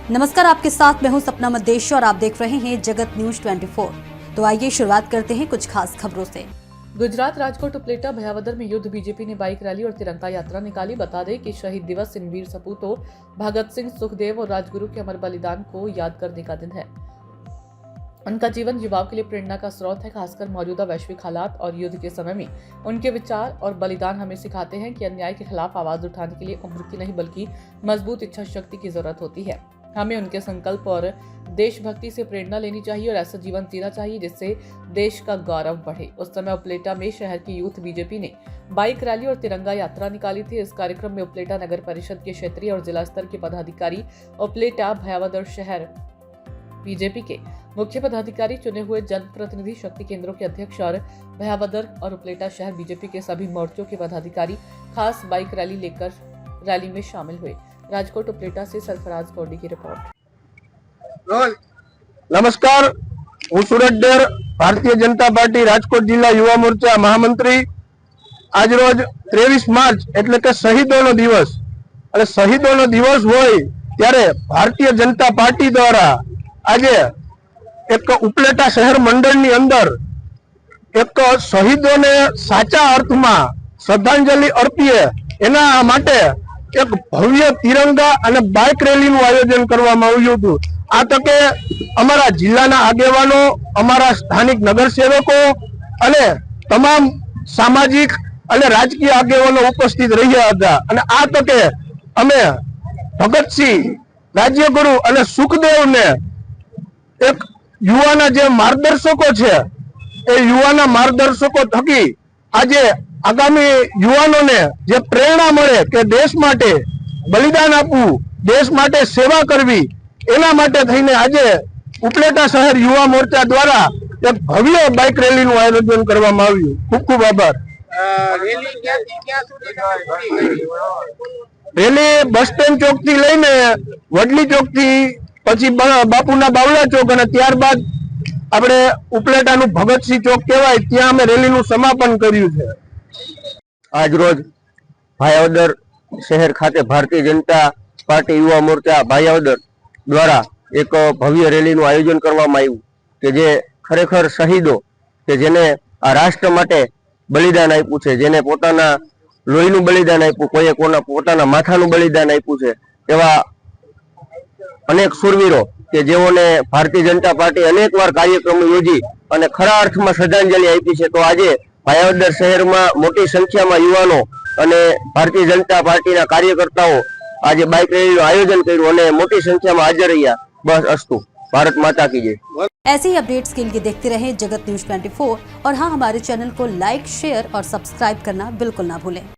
नमस्कार, आपके साथ मैं हूं सपना मदेशी और आप देख रहे हैं जगत न्यूज 24। तो आइए शुरुआत करते हैं कुछ खास खबरों से। गुजरात राजकोट उपलेटा भयावदर में युद्ध बीजेपी ने बाइक रैली और तिरंगा यात्रा निकाली। बता दें कि शहीद दिवस इन वीर सपूतों भगत सिंह, सुखदेव और राजगुरु के अमर बलिदान को याद करने का दिन है। उनका जीवन युवाओं के लिए प्रेरणा का स्रोत है। खासकर मौजूदा वैश्विक हालात और युद्ध के समय में उनके विचार और बलिदान हमें सिखाते हैं कि अन्याय के खिलाफ आवाज उठाने के लिए उम्र की नहीं बल्कि मजबूत इच्छा शक्ति की जरूरत होती है। हमें उनके संकल्प और देशभक्ति से प्रेरणा लेनी चाहिए और ऐसा जीवन जीना चाहिए जिससे देश का गौरव बढ़े। उस समय उपलेटा में शहर की यूथ बीजेपी ने बाइक रैली और तिरंगा यात्रा निकाली थी। इस कार्यक्रम में उपलेटा नगर परिषद के क्षेत्रीय और जिला स्तर के पदाधिकारी, उपलेटा भयावदर शहर बीजेपी के मुख्य पदाधिकारी, चुने हुए जनप्रतिनिधि, शक्ति केंद्रों के अध्यक्ष और भयावदर और उपलेटा शहर बीजेपी के सभी मोर्चों के पदाधिकारी खास बाइक रैली लेकर रैली में शामिल हुए। राजकोट उपलेटा से सरफराज कोडी की रिपोर्ट। नमस्कार, हूँ सूरत डेर, भारतीय जनता पार्टी राजकोट जिला युवा मोर्चा महामंत्री। आज रोज 23 मार्च એટલે કે શહીદોનો દિવસ અને શહીદોનો દિવસ હોય ત્યારે ભારતીય જનતા પાર્ટી દ્વારા આજે એક ઉપલેટા શહેર મંડળની અંદર એક શહીદોને સાચા અર્થમાં શ્રદ્ધાંજલિ અર્પીએ એના માટે એક ભવ્ય તિરંગા અને બાઇક રેલીનું આયોજન કરવામાં આવ્યું હતું। આ તકે અમારા જિલ્લાના આગેવાનો, અમારા સ્થાનિક નગરસેવકો અને તમામ સામાજિક અને રાજકીય આગેવાનો ઉપસ્થિત રહ્યા હતા અને આ તકે અમે ભગતસિંહ, રાજ્યગુરુ અને સુખદેવને એક યુવાના જે માર્ગદર્શકો છે એ યુવાના માર્ગદર્શકો થકી આજે આગામી યુવાનોને જે પ્રેરણા મળે કે દેશ માટે બલિદાન આપવું, દેશ માટે સેવા કરવી, એના માટે થઈને આજે ઉપલેટા શહેર યુવા મોરચા દ્વારા એક ભવ્ય બાઇક રેલીનું આયોજન કરવામાં આવ્યું। ખૂબ ખૂબ આભાર। રેલી બસ સ્ટેન્ડ ચોક થી લઈને વડલી ચોક થી પછી બાપુના બાવલા ચોક અને ત્યારબાદ આપણે ઉપલેટાનું ભગતસિંહ ચોક કહેવાય ત્યાં અમે રેલીનું સમાપન કર્યું છે। आज रोज भायावदर शहर खाते भारतीय जनता पार्टी युवा मोर्चा भायावदर द्वारा एक भव्य रैली નું આયોજન કરવામાં આવ્યું કે જે ખરેખર શહીદો કે જેને આ રાષ્ટ્ર માટે બલિદાન આપ્યું છે, જેને પોતાના લોહીનું બલિદાન આપ્યું, કોઈએ પોતાના માથાનું બલિદાન આપ્યું છે, એવા અનેક શૂરવીરો કે જેઓને ભારતીય જનતા પાર્ટી અનેકવાર કાર્યક્રમો યોજી અને ખરા અર્થમાં શ્રદ્ધાંજલિ આપી છે। તો આજે ભાયાવદર શહેરમાં મોટી સંખ્યામાં યુવાનો અને ભારતીય जनता પાર્ટીના કાર્યકર્તાઓ આજે બાઇક રેલીનું આયોજન કર્યું અને મોટી સંખ્યામાં હાજર રહ્યા। બસ અસ્તુ, ભારત माता की जय। ऐसे ही अपडेट्स के लिए देखते रहें जगत न्यूज 24 और हाँ, हमारे चैनल को लाइक, शेयर और सब्सक्राइब करना बिल्कुल ना भूलें।